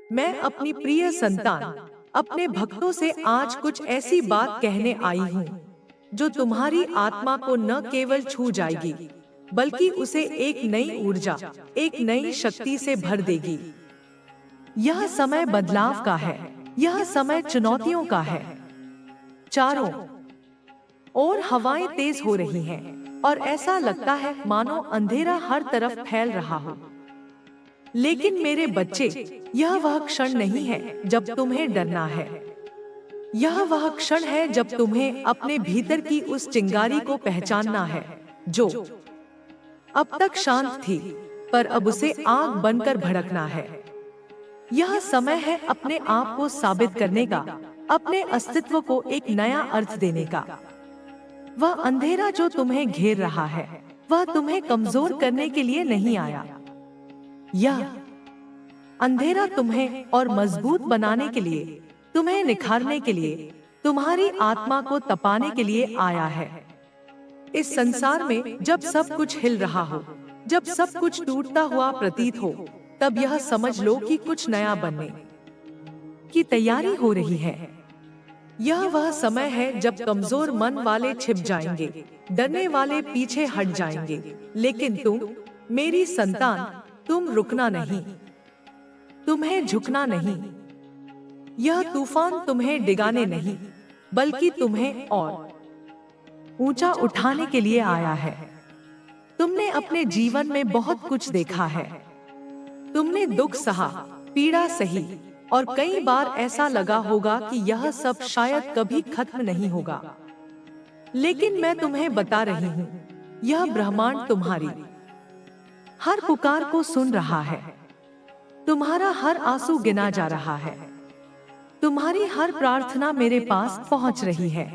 मैं अपनी प्रिय संतान, अपने भक्तों से आज कुछ ऐसी बात कहने आई हूँ जो तुम्हारी आत्मा को न केवल छू जाएगी बल्कि उसे एक नई ऊर्जा, एक नई शक्ति से भर देगी। यह समय बदलाव का है, यह समय चुनौतियों का है। चारों ओर हवाएं तेज हो रही हैं और ऐसा लगता है मानो अंधेरा हर तरफ फैल रहा हो। लेकिन मेरे बच्चे, यह वह क्षण नहीं है जब तुम्हें डरना है। यह वह क्षण है जब तुम्हें अपने भीतर की उस चिंगारी को पहचानना है जो अब तक शांत थी, पर अब उसे आग बनकर भड़कना है। यह समय है अपने आप को साबित करने का, अपने अस्तित्व को एक नया अर्थ देने का। वह अंधेरा जो तुम्हें घेर रहा है, वह तुम्हें कमजोर करने के लिए नहीं आया। यह अंधेरा तुम्हें और मजबूत बनाने के लिए, तुम्हें निखारने के लिए, तुम्हारी आत्मा को तपाने के लिए आया है। इस संसार में जब सब कुछ हिल रहा हो, जब सब कुछ टूटता हुआ प्रतीत हो, तब यह समझ लो कि कुछ नया बनने की तैयारी हो रही है। यह वह समय है जब कमजोर मन वाले छिप जाएंगे, डरने वाले पीछे हट जाएंगे, लेकिन तुम, मेरी संतान, तुम रुकना नहीं, तुम्हें झुकना नहीं। यह तूफान तुम्हें डिगाने नहीं, बल्कि तुम्हें और ऊंचा उठाने के लिए आया है। तुमने अपने जीवन में बहुत कुछ देखा है। तुमने दुख सहा, पीड़ा सही, और कई बार ऐसा लगा होगा कि यह सब शायद कभी खत्म नहीं होगा। लेकिन मैं तुम्हें बता रही हूँ, यह ब्रह्मांड तुम्हारी हर पुकार को सुन रहा है। तुम्हारा हर आंसू गिना जा रहा है। तुम्हारी हर प्रार्थना मेरे पास पहुंच रही है।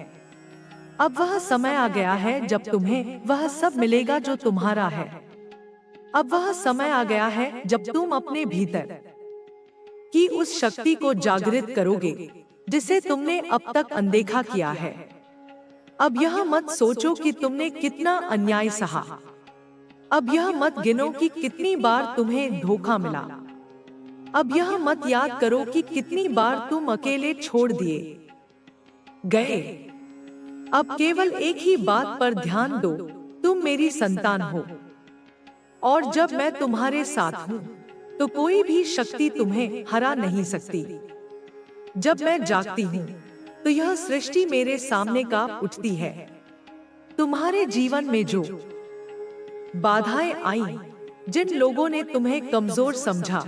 अब वह समय आ गया है जब तुम्हें वह सब मिलेगा जो तुम्हारा है। अब वह समय आ गया है जब तुम अपने भीतर की उस शक्ति को जागृत करोगे जिसे तुमने अब तक अनदेखा किया है। अब यह मत सोचो कि तुमने कितना अन्याय सहा। अब यह मत गिनो कि कितनी बार तुम्हें धोखा मिला। अब यह मत याद करो कि कितनी बार तुम अकेले छोड़ दिए गए। अब केवल एक ही बात पर ध्यान दो, तुम मेरी संतान हो, और जब मैं तुम्हारे साथ हूँ तो कोई भी शक्ति तुम्हें हरा नहीं सकती। जब मैं जागती हूँ तो यह सृष्टि मेरे सामने कांप उठती है। तुम्हारे जीवन में जो बाधाएं आईं, जिन लोगों ने तुम्हें कमजोर समझा,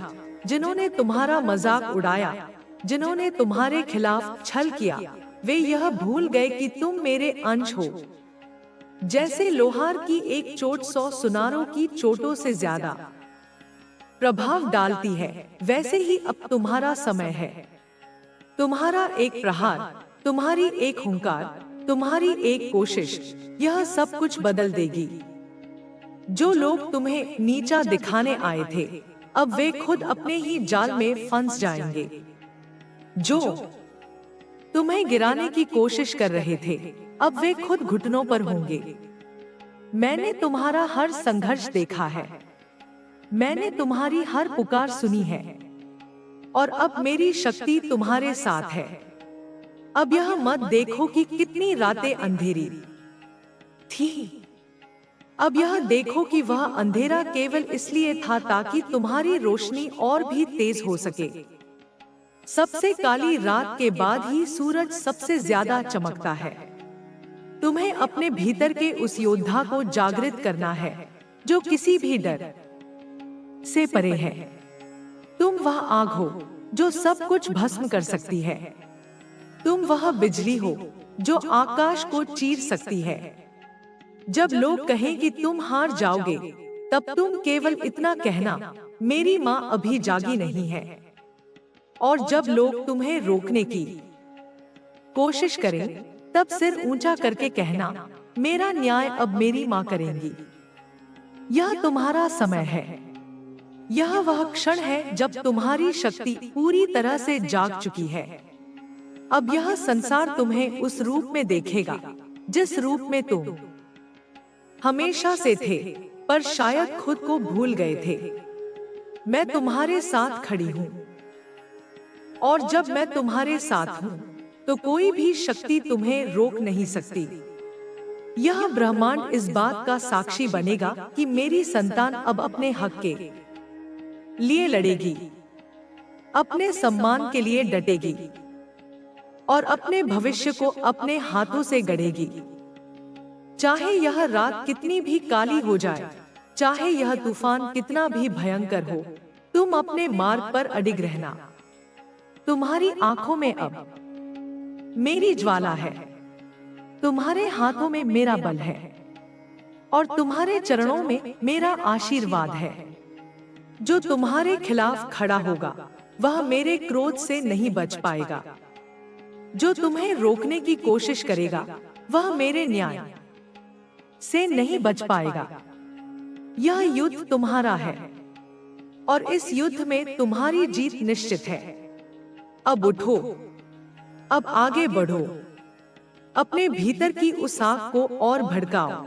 जिन्होंने तुम्हारा मजाक उड़ाया, जिन्होंने तुम्हारे खिलाफ छल किया, वे यह भूल गए कि तुम मेरे अंश हो। जैसे लोहार की एक चोट 100 सुनारों की चोटों से ज्यादा प्रभाव डालती है, वैसे ही अब तुम्हारा समय है। तुम्हारा एक प्रहार, तुम्हारी एक हुंकार, तुम्हारी एक कोशिश, यह सब कुछ बदल देगी। जो लोग तुम्हें नीचा दिखाने आए थे, अब वे खुद अपने ही जाल में फंस जाएंगे। जो तुम्हें गिराने की कोशिश कर रहे थे, अब वे खुद घुटनों पर होंगे। मैंने तुम्हारा हर संघर्ष देखा है। मैंने तुम्हारी हर पुकार सुनी है, और अब मेरी शक्ति तुम्हारे साथ है। अब यह मत देखो कि कितनी रातें अंधेरी थी। अब यह देखो कि वह अंधेरा केवल इसलिए था ताकि तुम्हारी रोशनी और भी तेज हो सके। सबसे काली रात के बाद ही सूरज सबसे ज्यादा चमकता है। तुम्हें अपने भीतर के उस योद्धा को जागृत करना है जो किसी भी डर से परे है। तुम वह आग हो जो सब कुछ भस्म कर सकती है। तुम वह बिजली हो जो आकाश को चीर सकती है। जब लोग कहें कि तुम हार जाओगे, तब तुम केवल इतना कहना, मेरी माँ अभी जागी नहीं है। और जब लोग तुम्हें रोकने की कोशिश करें, तब सिर ऊंचा करके कहना, मेरा न्याय अब मेरी माँ करेंगी। यह तुम्हारा समय है। यह वह क्षण है जब तुम्हारी शक्ति पूरी तरह से जाग चुकी है। अब यह संसार तुम्हें उस रूप में देखेगा जिस रूप में तुम हमेशा से थे, पर शायद खुद को भूल गए थे। मैं तुम्हारे साथ खड़ी हूँ। और जब मैं तुम्हारे साथ हूँ तो कोई भी शक्ति तुम्हें रोक नहीं सकती। यह ब्रह्मांड इस बात का साक्षी बनेगा कि मेरी संतान अब अपने हक के लिए लड़ेगी, अपने सम्मान के लिए डटेगी और अपने भविष्य को अपने हाथों से गढ़ेगी। चाहे यह रात कितनी भी काली हो जाए, चाहे यह तूफान कितना भी भयंकर हो, तुम अपने मार्ग पर अडिग रहना। तुम्हारी आंखों में अब मेरी ज्वाला है, तुम्हारे हाथों में मेरा बल है और तुम्हारे चरणों में मेरा आशीर्वाद है। जो तुम्हारे खिलाफ खड़ा होगा वह मेरे क्रोध से नहीं बच पाएगा। जो तुम्हें रोकने की कोशिश करेगा वह मेरे न्याय से नहीं बच पाएगा। यह युद्ध तुम्हारा है और इस युद्ध में तुम्हारी जीत निश्चित है। अब उठो, अब आगे बढ़ो, अपने भीतर की उस आग को और भड़काओ।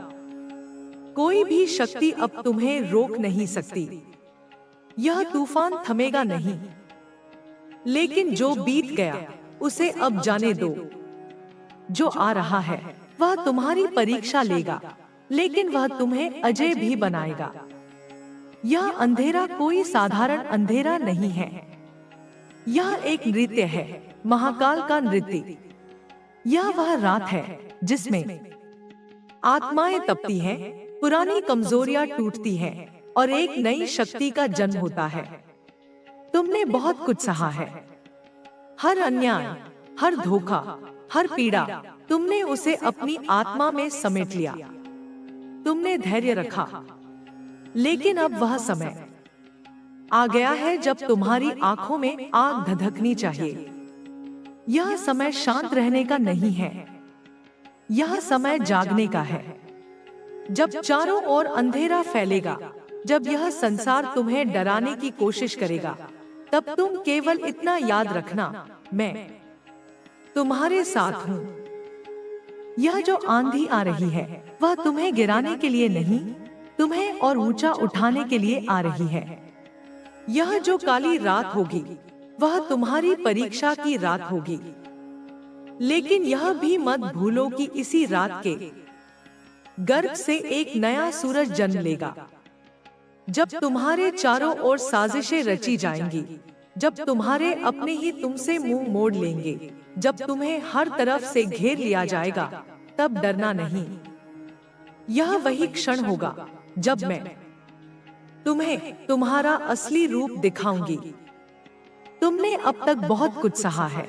कोई भी शक्ति अब तुम्हें रोक नहीं सकती। यह तूफान थमेगा नहीं, लेकिन जो बीत गया उसे अब जाने दो। जो आ रहा है वह तुम्हारी परीक्षा लेगा, लेकिन वह तुम्हें अजय भी बनाएगा। यह अंधेरा कोई साधारण अंधेरा नहीं है, यह एक नृत्य है, महाकाल का नृत्य। यह वह रात है जिसमें आत्माएं तपती हैं, पुरानी कमजोरियां टूटती हैं और एक नई शक्ति का जन्म होता है। तुमने बहुत कुछ सहा है, हर अन्याय, हर धोखा, हर पीड़ा, तुमने उसे अपनी आत्मा में समेट लिया। तुमने धैर्य रखा, लेकिन अब वह समय आ गया है जब तुम्हारी आंखों में आग धधकनी चाहिए। यह समय शांत रहने का नहीं है, यह समय जागने का है। जब चारों ओर अंधेरा फैलेगा, जब यह संसार तुम्हें डराने की कोशिश करेगा, तब तुम केवल इतना याद रखना, मैं तुम्हारे साथ हूँ। यह जो आंधी आ रही है वह तुम्हें गिराने के लिए नहीं, तुम्हें और ऊंचा उठाने के लिए आ रही है। यह जो काली रात होगी वह तुम्हारी परीक्षा की रात होगी, लेकिन यह भी मत भूलो कि इसी रात के गर्भ से एक नया सूरज जन्म लेगा। जब तुम्हारे चारों ओर साजिशें रची जाएंगी, जब तुम्हारे अपने ही तुमसे मुंह मोड़ लेंगे, जब तुम्हें हर तरफ से घेर लिया जाएगा, तब डरना नहीं। यह वही क्षण होगा जब मैं तुम्हें तुम्हारा असली रूप दिखाऊंगी। तुमने अब तक बहुत कुछ सहा है,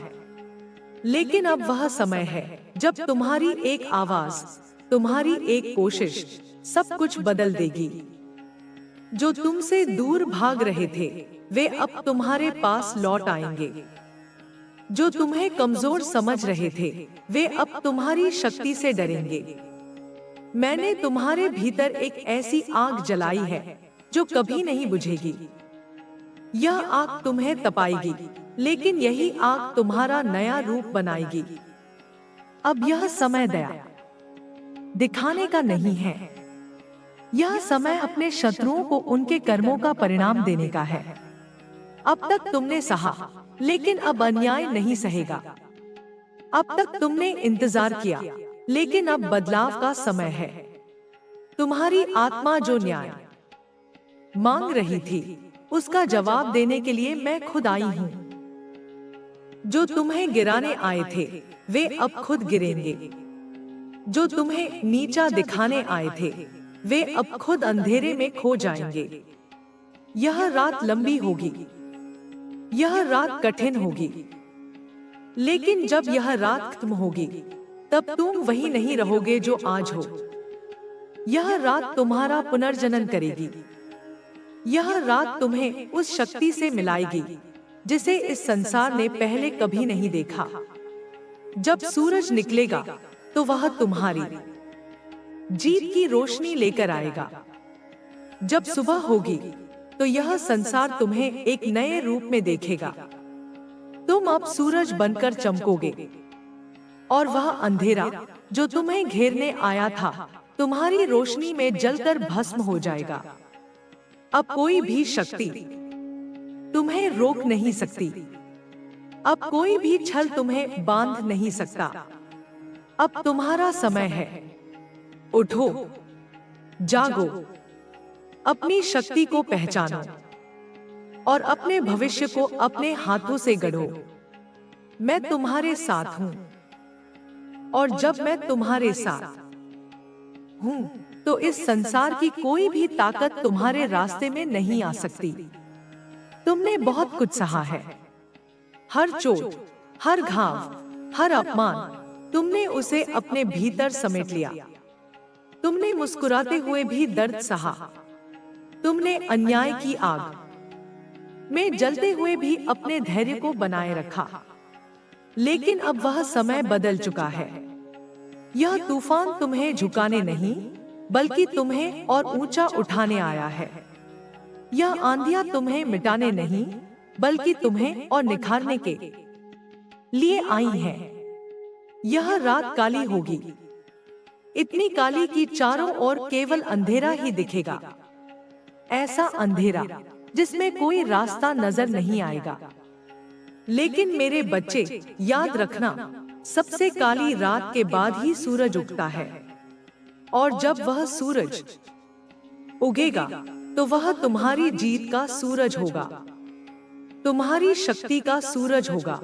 लेकिन अब वह समय है जब तुम्हारी एक आवाज, तुम्हारी एक कोशिश सब कुछ बदल देगी। जो तुमसे दूर भाग रहे थे वे अब तुम्हारे पास लौट आएंगे। जो तुम्हें कमजोर समझ रहे थे वे अब तुम्हारी शक्ति से डरेंगे। मैंने तुम्हारे भीतर एक ऐसी आग जलाई है जो कभी नहीं बुझेगी। यह आग तुम्हें तपाएगी, लेकिन यही आग तुम्हारा नया रूप बनाएगी। अब यह समय दया दिखाने का नहीं है, यह समय अपने शत्रुओं को उनके कर्मों का परिणाम देने का है। अब तक तुमने सहा, लेकिन अब अन्याय नहीं सहेगा। अब तक तुमने इंतजार किया, लेकिन अब बदलाव का समय है। तुम्हारी आत्मा जो न्याय मांग रही थी, उसका जवाब देने के लिए मैं खुद आई हूँ। जो तुम्हें गिराने आए थे वे अब खुद गिरेंगे। जो तुम्हें नीचा दिखाने आए थे वे अब खुद अंधेरे में खो जाएंगे। यह रात लंबी होगी, यह रात कठिन होगी, लेकिन जब यह रात खत्म होगी तब तुम वही नहीं रहोगे जो आज हो। यह रात तुम्हारा पुनर्जनन करेगी। यह रात तुम्हें उस शक्ति से मिलाएगी जिसे इस संसार ने पहले कभी नहीं देखा। जब सूरज निकलेगा तो वह तुम्हारी जीत की रोशनी लेकर आएगा। जब सुबह होगी तो यह संसार तुम्हें एक नए रूप में देखेगा। तुम अब सूरज बनकर चमकोगे और वह अंधेरा जो तुम्हें घेरने आया था तुम्हारी रोशनी में जलकर भस्म हो जाएगा। अब कोई भी शक्ति तुम्हें रोक नहीं सकती। अब कोई भी छल तुम्हें बांध नहीं सकता। अब तुम्हारा समय है। उठो, जागो, अपनी शक्ति को पहचानो और अपने भविष्य को अपने हाथों से गढ़ो। मैं तुम्हारे साथ हूं, और जब मैं तुम्हारे साथ हूं, तो इस संसार की कोई भी ताकत तुम्हारे रास्ते में नहीं आ सकती। तुमने बहुत कुछ सहा है। हर चोट, हर घाव, हर अपमान, तुमने उसे अपने भीतर समेट लिया। तुमने मुस्कुराते हुए भी दर्द सहा। तुमने अन्याय की आग में जलते हुए भी अपने धैर्य को बनाए रखा। लेकिन अब वह समय बदल चुका है। यह तूफान तुम्हें झुकाने नहीं, बल्कि तुम्हें और ऊंचा उठाने आया है। यह आंधियां तुम्हें मिटाने नहीं, बल्कि तुम्हें और निखारने के लिए आई हैं। यह रात काली होगी, इतनी काली कि चारों ओर केवल अंधेरा ही दिखेगा। ऐसा अंधेरा जिसमें कोई रास्ता नजर नहीं आएगा। लेकिन मेरे बच्चे, याद रखना, सबसे काली रात के बाद ही सूरज उगता है। और जब वह सूरज उगेगा, तो वह तुम्हारी जीत का सूरज होगा, तुम्हारी शक्ति का सूरज होगा।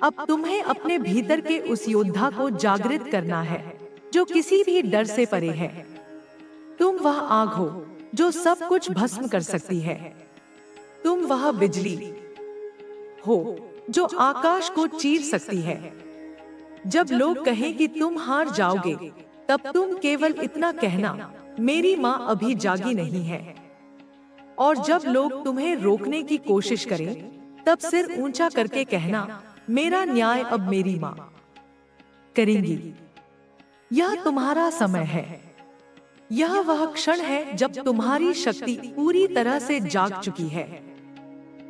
अब तुम्हें अपने भीतर के उस योद्धा को जागृत करना है, जो किसी भी डर से परे है। तुम वह आग हो जो सब कुछ भस्म कर सकती है। तुम वह बिजली हो जो आकाश को चीर सकती है। जब लोग कहें कि तुम हार जाओगे, तब तुम केवल इतना कहना, मेरी माँ अभी जागी नहीं है। और जब लोग तुम्हें रोकने की कोशिश करें, तब सिर ऊंचा करके कहना, मेरा न्याय अब मेरी माँ करेंगी। यह तुम्हारा समय है। यह वह क्षण है जब तुम्हारी शक्ति पूरी तरह से जाग चुकी है।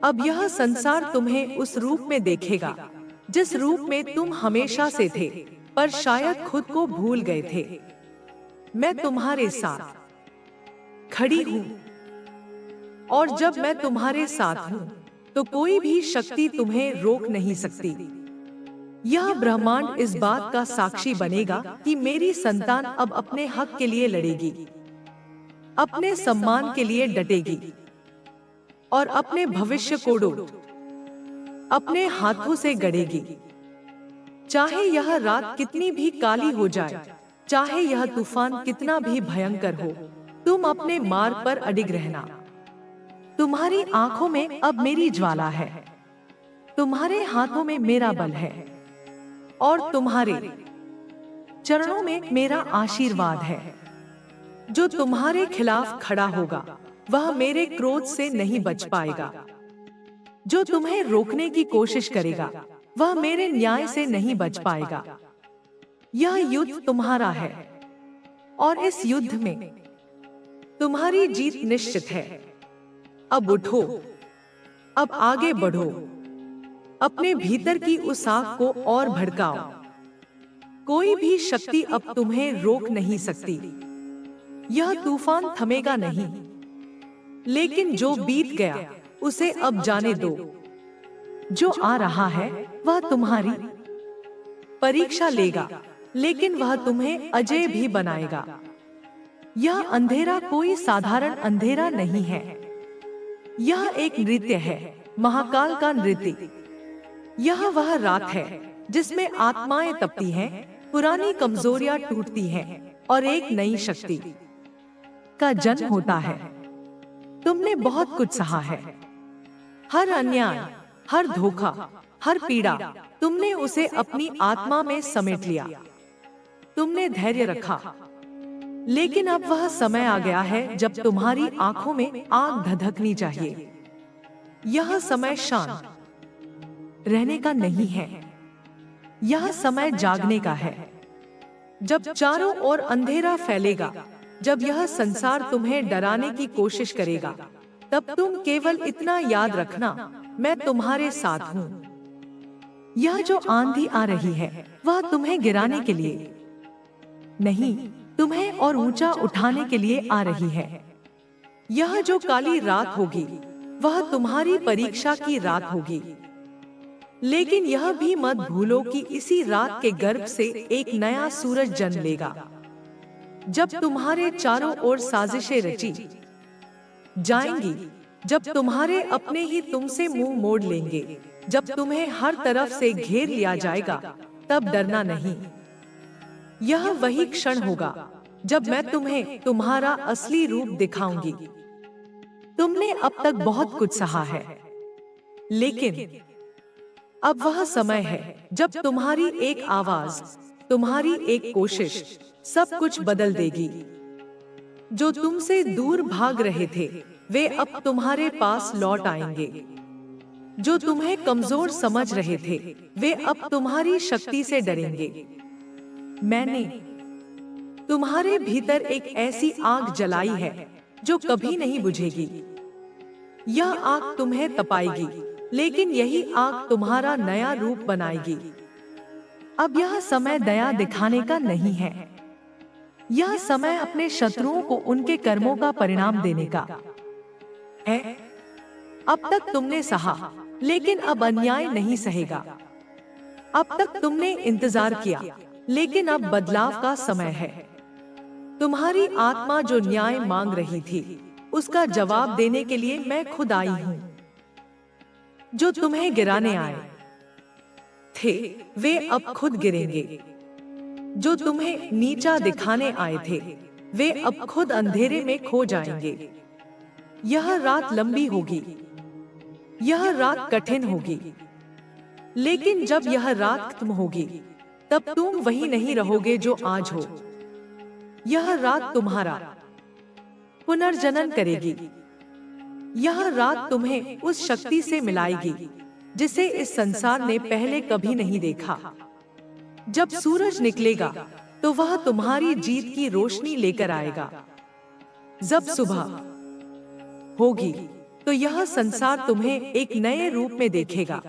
अब यह संसार तुम्हें उस रूप में देखेगा जिस रूप में तुम हमेशा से थे, पर शायद खुद को भूल गए थे। मैं तुम्हारे साथ खड़ी हूँ, और जब मैं तुम्हारे साथ हूँ, तो कोई भी शक्ति तुम्हें रोक नहीं सकती। यह ब्रह्मांड इस बात का साक्षी बनेगा कि मेरी संतान अब अपने हक के लिए लड़ेगी, अपने सम्मान के लिए डटेगी, और अपने भविष्य को अपने हाथों से गढ़ेगी। चाहे यह रात कितनी भी काली हो जाए, चाहे यह तूफान कितना भी भयंकर हो, तुम अपने मार्ग पर अडिग रहना। तुम्हारी आंखों में अब मेरी ज्वाला है, तुम्हारे हाथों में मेरा बल है, और तुम्हारे चरणों में मेरा आशीर्वाद है। जो तुम्हारे खिलाफ खड़ा होगा, वह मेरे क्रोध से नहीं बच पाएगा। जो तुम्हें रोकने की कोशिश करेगा, वह मेरे न्याय से नहीं बच पाएगा। यह युद्ध तुम्हारा है, और इस युद्ध में तुम्हारी जीत निश्चित है। अब उठो, अब आगे बढ़ो, अपने भीतर की उस आग को और भड़काओ। कोई भी शक्ति अब तुम्हें रोक नहीं सकती। यह तूफान थमेगा नहीं, लेकिन जो बीत गया उसे अब जाने दो। जो आ रहा है वह तुम्हारी परीक्षा लेगा, लेकिन वह तुम्हें अजय भी बनाएगा। यह अंधेरा कोई साधारण अंधेरा नहीं है। यह एक नृत्य है, महाकाल का नृत्य। यह वह रात है जिसमें आत्माएं तपती हैं, पुरानी कमजोरियां टूटती हैं, और एक नई शक्ति का जन्म होता है। तुमने बहुत कुछ सहा है। हर अन्याय, हर धोखा, हर पीड़ा, तुमने उसे अपनी आत्मा में समेट लिया। तुमने धैर्य रखा, लेकिन अब वह समय आ गया है जब तुम्हारी आंखों में आग धधकनी चाहिए। यह समय शांत रहने का नहीं है, यह समय जागने का है। जब चारों ओर अंधेरा फैलेगा, जब यह संसार तुम्हें डराने की कोशिश करेगा, तब तुम केवल इतना याद रखना, मैं तुम्हारे साथ हूँ। यह जो आंधी आ रही है, वह तुम्हें गिराने के लिए नहीं, तुम्हें और ऊंचा उठाने के लिए आ रही है। यह जो काली रात होगी, वह तुम्हारी परीक्षा की रात होगी। लेकिन यह भी मत भूलो कि इसी रात के गर्भ से एक नया सूरज जन्म लेगा। जब तुम्हारे चारों ओर साजिशें रची जाएंगी, जब तुम्हारे अपने ही तुमसे मुंह मोड़ लेंगे, जब तुम्हें हर तरफ से घेर लिया जाएगा, तब डरना नहीं। यह वही क्षण होगा जब मैं तुम्हें तुम्हारा असली रूप दिखाऊंगी। तुमने अब तक बहुत कुछ सहा है, लेकिन अब वह समय है जब तुम्हारी एक आवाज, तुम्हारी एक कोशिश सब कुछ बदल देगी। जो तुमसे दूर भाग रहे थे, वे अब तुम्हारे पास लौट आएंगे। जो तुम्हें कमजोर समझ रहे थे, वे अब तुम्हारी शक्ति से डरेंगे। मैंने तुम्हारे भीतर एक ऐसी आग जलाई है जो कभी नहीं बुझेगी। यह आग तुम्हें तपाएगी, लेकिन यही आग तुम्हारा नया रूप बनाएगी। अब यह समय दया दिखाने का नहीं है। यह समय अपने शत्रुओं को उनके कर्मों का परिणाम देने का है। अब तक तुमने सहा, लेकिन अब अन्याय नहीं सहेगा। अब तक तुमने इंतजार किया, लेकिन अब बदलाव का समय है। तुम्हारी आत्मा जो न्याय मांग रही थी, उसका जवाब देने के लिए मैं खुद आई हूँ। जो तुम्हें गिराने आए थे, वे अब खुद गिरेंगे। जो तुम्हें नीचा दिखाने आए थे, वे अब खुद अंधेरे में खो जाएंगे। यह रात लंबी होगी, यह रात कठिन होगी, लेकिन जब यह रात खत्म होगी, तब तुम वही नहीं रहोगे जो आज हो। यह रात तुम्हारा पुनर्जनन करेगी। यह रात तुम्हें उस शक्ति से मिलाएगी जिसे इस संसार ने पहले कभी नहीं देखा। जब सूरज निकलेगा, तो वह तुम्हारी जीत की रोशनी लेकर आएगा। जब सुबह होगी, तो यह संसार तुम्हें एक नए रूप में देखेगा।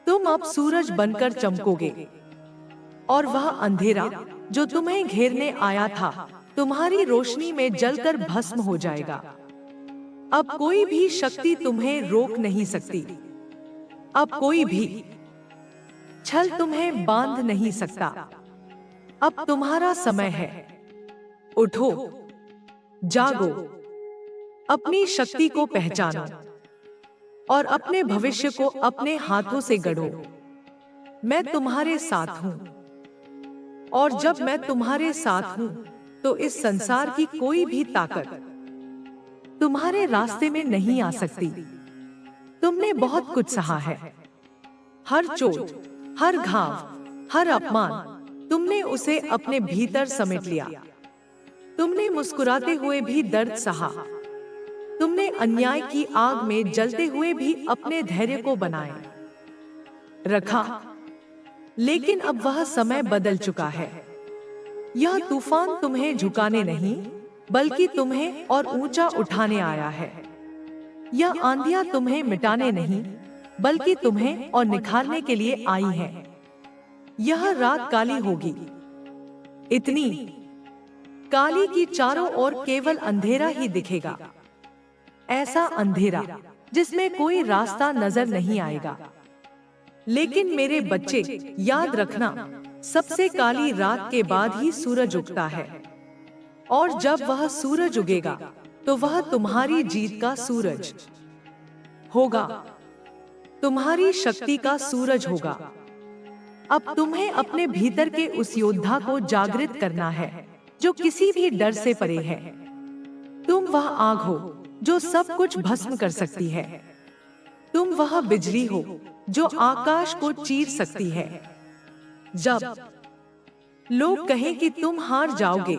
तुम अब सूरज बनकर चमकोगे, और वह अंधेरा जो तुम्हें घेरने आया था, तुम्हारी रोशनी में जलकर भस्म हो जाएगा। अब कोई भी शक्ति तुम्हें रोक नहीं सकती। अब कोई भी छल तुम्हें बांध नहीं सकता। अब तुम्हारा समय है। उठो, जागो, अपनी शक्ति को पहचानो और अपने भविष्य को अपने हाथों से गढ़ो। मैं तुम्हारे साथ हूं, और जब मैं तुम्हारे साथ हूं, तो इस संसार की कोई भी ताकत तुम्हारे रास्ते में नहीं आ सकती। तुमने बहुत कुछ सहा है। हर चोट, हर घाव, हर अपमान, तुमने उसे अपने भीतर समेट लिया। तुमने मुस्कुराते हुए भी दर्द सहा। तुमने अन्याय की आग में जलते हुए भी अपने धैर्य को बनाए रखा। लेकिन अब वह समय बदल चुका है। यह तूफान तुम्हें झुकाने नहीं, बल्कि तुम्हें और ऊंचा उठाने आया है। यह आंधियां तुम्हें मिटाने नहीं, बल्कि तुम्हें और निखारने के लिए आई है। यह रात काली होगी, इतनी काली कि चारों ओर केवल अंधेरा ही दिखेगा। ऐसा अंधेरा जिसमें कोई रास्ता नजर नहीं आएगा। लेकिन मेरे बच्चे, याद रखना, सबसे काली रात के बाद ही सूरज उगता है। और जब वह सूरज उगेगा, तो वह तुम्हारी जीत का सूरज होगा, तुम्हारी शक्ति का सूरज होगा। अब तुम्हें अपने भीतर के उस योद्धा को जागृत करना है जो किसी भी डर से परे है। तुम वह आग हो जो सब कुछ भस्म कर सकती है। तुम वह बिजली हो जो आकाश को चीर सकती है। जब लोग कहें कि तुम हार जाओगे,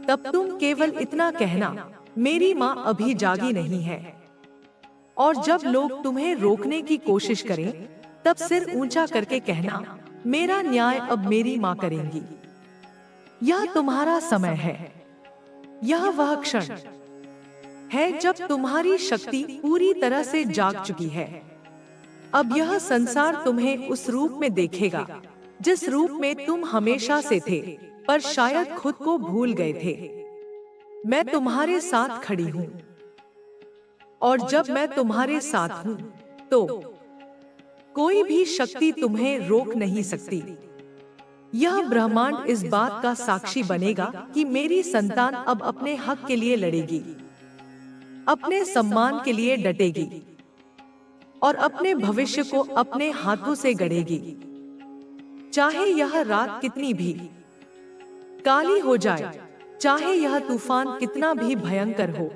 तब तुम केवल इतना कहना, मेरी माँ अभी जागी नहीं है। और जब लोग तुम्हें रोकने की कोशिश करें, तब सिर ऊंचा करके कहना, मेरा न्याय अब मेरी माँ करेंगी। यह तुम्हारा समय है। यह वह क्षण है जब तुम्हारी शक्ति पूरी तरह से जाग चुकी है। अब यह संसार तुम्हें उस रूप में देखेगा जिस रूप में तुम हमेशा से थे, पर शायद खुद को भूल गए थे। मैं तुम्हारे साथ खड़ी हूँ, और जब मैं तुम्हारे साथ हूँ, तो कोई भी शक्ति तुम्हें रोक नहीं सकती। यह ब्रह्मांड इस बात का साक्षी बनेगा कि मेरी संतान अब अपने हक के लिए लड़ेगी, अपने सम्मान के लिए डटेगी और अपने भविष्य को अपने हाथों से गढ़ेगी। चाहे यह रात कितनी भी काली हो जाए, चाहे यह तूफान कितना भी भयंकर हो,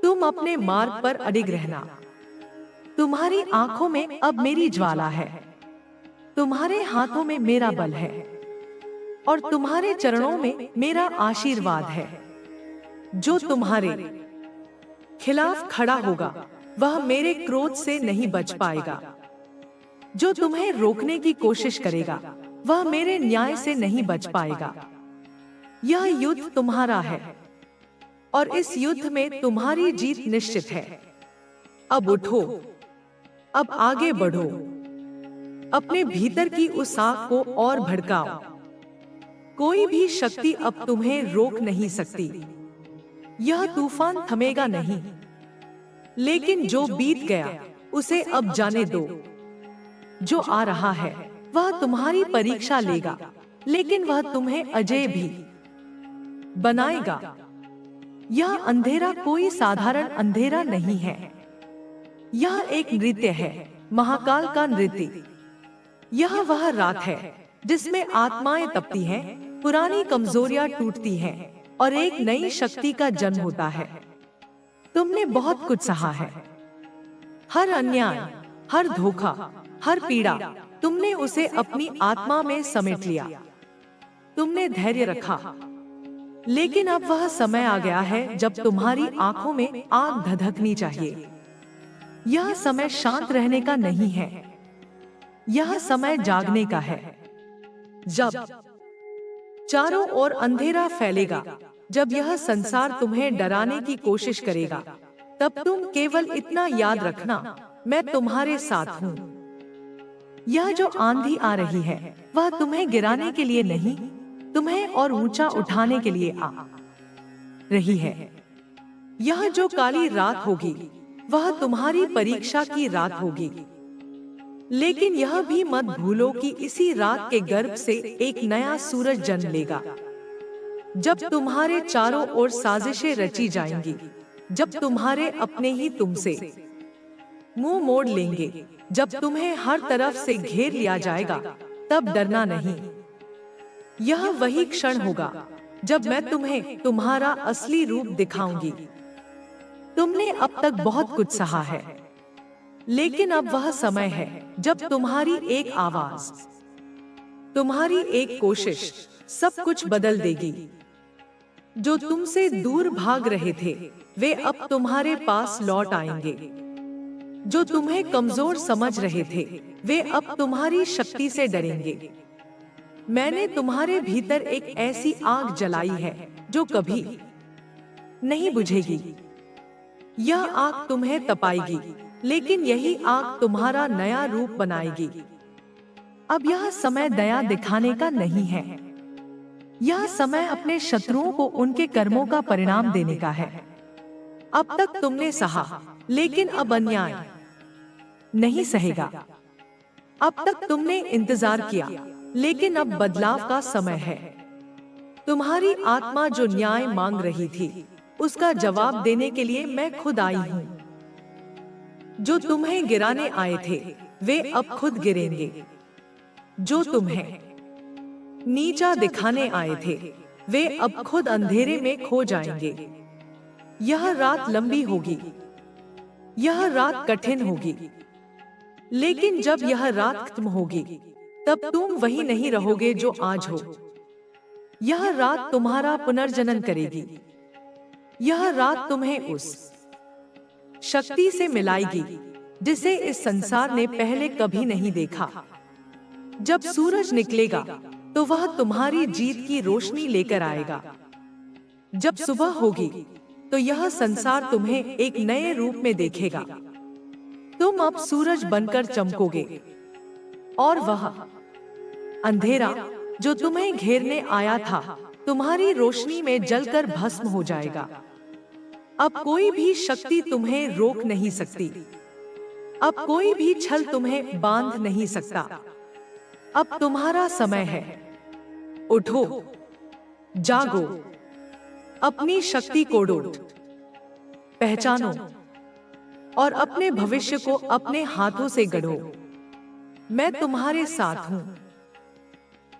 तुम अपने मार्ग पर अडिग रहना। तुम्हारी आंखों में अब मेरी ज्वाला है, तुम्हारे हाथों में मेरा बल है और तुम्हारे चरणों में मेरा आशीर्वाद है। जो तुम्हारे खिलाफ खड़ा होगा वह मेरे क्रोध से नहीं बच पाएगा। जो तुम्हें रोकने की कोशिश करेगा वह मेरे न्याय से नहीं बच पाएगा। यह युद्ध तुम्हारा है और इस युद्ध में तुम्हारी जीत निश्चित है। अब उठो, अब आगे बढ़ो, अपने भीतर की उस आग को और भड़काओ। कोई भी शक्ति अब तुम्हें रोक नहीं सकती। यह तूफान थमेगा नहीं, लेकिन जो बीत गया उसे अब जाने दो। जो आ रहा है वह तुम्हारी परीक्षा लेगा, लेकिन वह तुम्हें अजय भी बनाएगा। यह अंधेरा कोई साधारण अंधेरा नहीं है, यह एक नृत्य है, महाकाल का नृत्य। यह वह रात है जिसमें आत्माएं तपती हैं, पुरानी कमजोरियां टूटती हैं और एक नई शक्ति का जन्म होता है। तुमने बहुत कुछ सहा है, हर अन्याय, हर धोखा, हर पीड़ा, तुमने उसे अपनी आत्मा में समेट लिया। तुमने धैर्य रखा, लेकिन अब वह समय आ गया है जब तुम्हारी आंखों में आग धधकनी चाहिए। यह समय शांत रहने का नहीं है, यह समय जागने का है। जब चारों ओर अंधेरा फैलेगा, जब यह संसार तुम्हें डराने की कोशिश करेगा, तब तुम केवल इतना याद रखना, मैं तुम्हारे साथ हूँ। यह जो आंधी आ रही है वह तुम्हें गिराने के लिए नहीं, तुम्हें और ऊंचा उठाने के लिए आ रही है। यह जो काली रात होगी वह तुम्हारी परीक्षा की रात होगी, लेकिन यह भी मत भूलो कि इसी रात के गर्भ से एक नया सूरज जन्म लेगा। जब तुम्हारे चारों ओर साजिशें रची जाएंगी, जब तुम्हारे अपने ही तुमसे मुंह मोड़ लेंगे, जब तुम्हें हर तरफ से घेर लिया जाएगा, तब डरना नहीं। यह वही क्षण होगा जब मैं तुम्हें तुम्हारा असली रूप दिखाऊंगी। तुमने अब तक बहुत कुछ सहा है, लेकिन अब वह समय है जब तुम्हारी एक आवाज, तुम्हारी एक कोशिश सब कुछ बदल देगी। जो तुमसे दूर भाग रहे थे वे अब तुम्हारे पास लौट आएंगे। जो तुम्हें कमजोर समझ रहे थे वे अब तुम्हारी शक्ति से डरेंगे। मैंने तुम्हारे भीतर एक ऐसी आग जलाई है जो कभी नहीं बुझेगी। यह आग तुम्हें तपाएगी, लेकिन यही आग तुम्हारा नया रूप बनाएगी। अब यह समय दया दिखाने का नहीं है, यह समय अपने शत्रुओं को उनके कर्मों का परिणाम देने का है। अब तक तुमने सहा, लेकिन अब अन्याय नहीं सहेगा। अब तक तुमने इंतजार किया, लेकिन अब बदलाव का समय है। तुम्हारी आत्मा जो न्याय मांग रही थी, उसका जवाब देने के लिए मैं खुद आई हूँ। जो तुम्हें गिराने आए थे वे अब खुद गिरेंगे। जो तुम्हें नीचा दिखाने आए थे वे अब खुद अंधेरे में खो जाएंगे। यह रात लंबी होगी, यह रात कठिन होगी, लेकिन जब यह रात खत्म होगी तब तुम वही नहीं रहोगे जो आज हो। यह रात तुम्हारा पुनर्जनन करेगी। यह रात तुम्हें उस शक्ति से मिलाएगी जिसे इस संसार ने पहले कभी नहीं देखा। जब सूरज निकलेगा तो वह तुम्हारी जीत की रोशनी लेकर आएगा। जब सुबह होगी तो यह संसार तुम्हें एक नए रूप में देखेगा। तुम अब सूरज बनकर चमकोगे और वह अंधेरा जो तुम्हें घेरने आया था तुम्हारी रोशनी में जलकर भस्म हो जाएगा। अब कोई भी शक्ति तुम्हें रोक नहीं सकती। अब कोई भी छल तुम्हें बांध नहीं सकता। अब तुम्हारा समय है। उठो, जागो, अपनी शक्ति को डोट पहचानो और अपने भविष्य को अपने हाथों से गढ़ो। मैं तुम्हारे साथ हूं,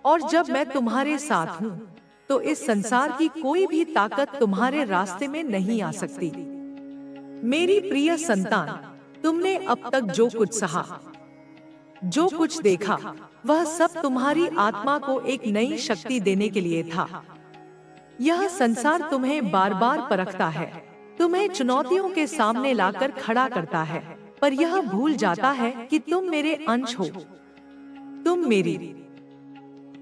और जब मैं तुम्हारे साथ हूं, तो इस संसार की कोई भी ताकत तुम्हारे रास्ते में नहीं आ सकती। मेरी प्रिय संतान, तुमने अब तक जो कुछ सहा, जो कुछ देखा, वह सब तुम्हारी आत्मा को एक नई शक्ति देने के लिए था। यह संसार तुम्हें बार बार परखता है, तुम्हें चुनौतियों के सामने लाकर खड़ा करता है, पर यह भूल जाता है कि तुम मेरे अंश हो, तुम मेरी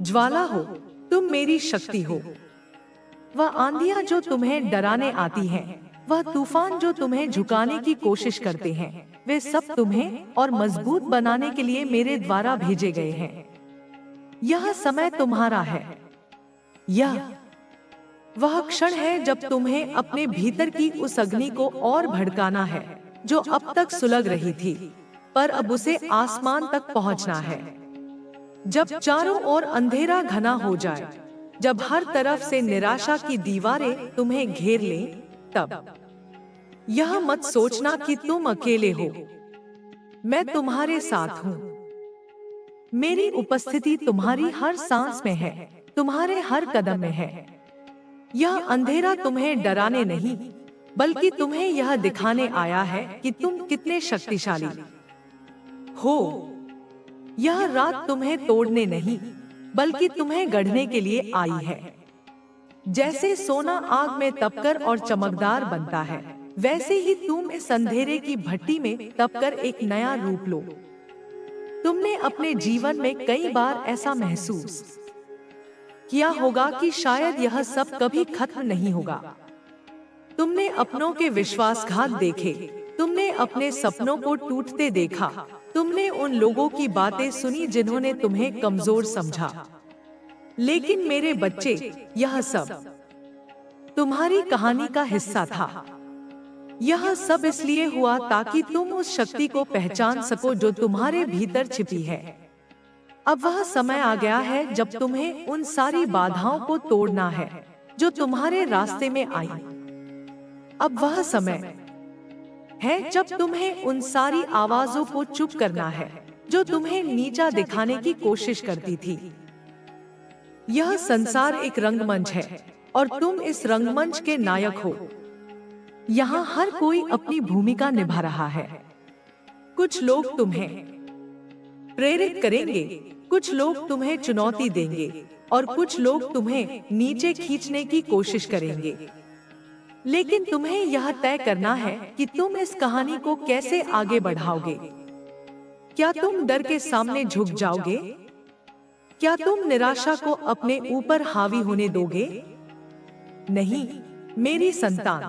ज्वाला हो, तुम मेरी शक्ति हो। वह आंधियां जो तुम्हें डराने आती हैं, वह तूफान जो तुम्हें झुकाने की कोशिश करते हैं, वे सब तुम्हें और मजबूत बनाने के लिए मेरे द्वारा भेजे गए हैं। यह समय तुम्हारा है। यह वह क्षण है जब तुम्हें अपने भीतर की उस अग्नि को और भड़काना है, जो अब तक सुलग रही थी, पर अब उसे आसमान तक पहुंचना है। जब चारों ओर अंधेरा घना हो जाए, जब हर तरफ से निराशा की दीवारें तुम्हें घेर लें, तब यह मत सोचना कि तुम अकेले हो। मैं तुम्हारे साथ हूँ। मेरी उपस्थिति तुम्हारी हर सांस में है, तुम्हारे हर कदम में है। यह अंधेरा तुम्हें डराने नहीं, बल्कि तुम्हें यह दिखाने आया है कि तुम कितने शक्तिशाली हो। यह रात तुम्हें तोड़ने नहीं, बल्कि तुम्हें गढ़ने के लिए आई है। जैसे सोना आग में तपकर और चमकदार बनता है, वैसे ही तुम इस अंधेरे की भट्टी में तपकर एक नया रूप लो। तुमने अपने जीवन में कई बार ऐसा महसूस किया होगा कि शायद यह सब कभी खत्म नहीं होगा। तुमने अपनों के विश्वासघात देखे, तुमने अपने सपनों को टूटते देखा, तुमने उन लोगों की बातें सुनी जिन्होंने तुम्हें कमजोर समझा। लेकिन मेरे बच्चे, यह सब तुम्हारी कहानी का हिस्सा था। यह सब इसलिए हुआ ताकि तुम उस शक्ति को पहचान सको जो तुम्हारे भीतर छिपी है। अब वह समय आ गया है जब तुम्हें उन सारी बाधाओं को तोड़ना है जो तुम्हारे रास्ते में आई। अब वह समय है जब तुम्हें उन सारी आवाजों को चुप करना है जो तुम्हें नीचा दिखाने की कोशिश करती थी। यह संसार एक रंगमंच है और तुम इस रंगमंच के नायक हो। यहाँ हर कोई अपनी भूमिका निभा रहा है। कुछ लोग तुम्हें प्रेरित करेंगे, कुछ लोग तुम्हें चुनौती देंगे और कुछ लोग तुम्हें नीचे खींचने की कोशिश करेंगे। लेकिन तुम्हें यह तय करना है कि तुम इस कहानी को कैसे आगे बढ़ाओगे। क्या तुम डर के सामने झुक जाओगे? क्या तुम निराशा को अपने ऊपर हावी होने दोगे? नहीं, मेरी संतान,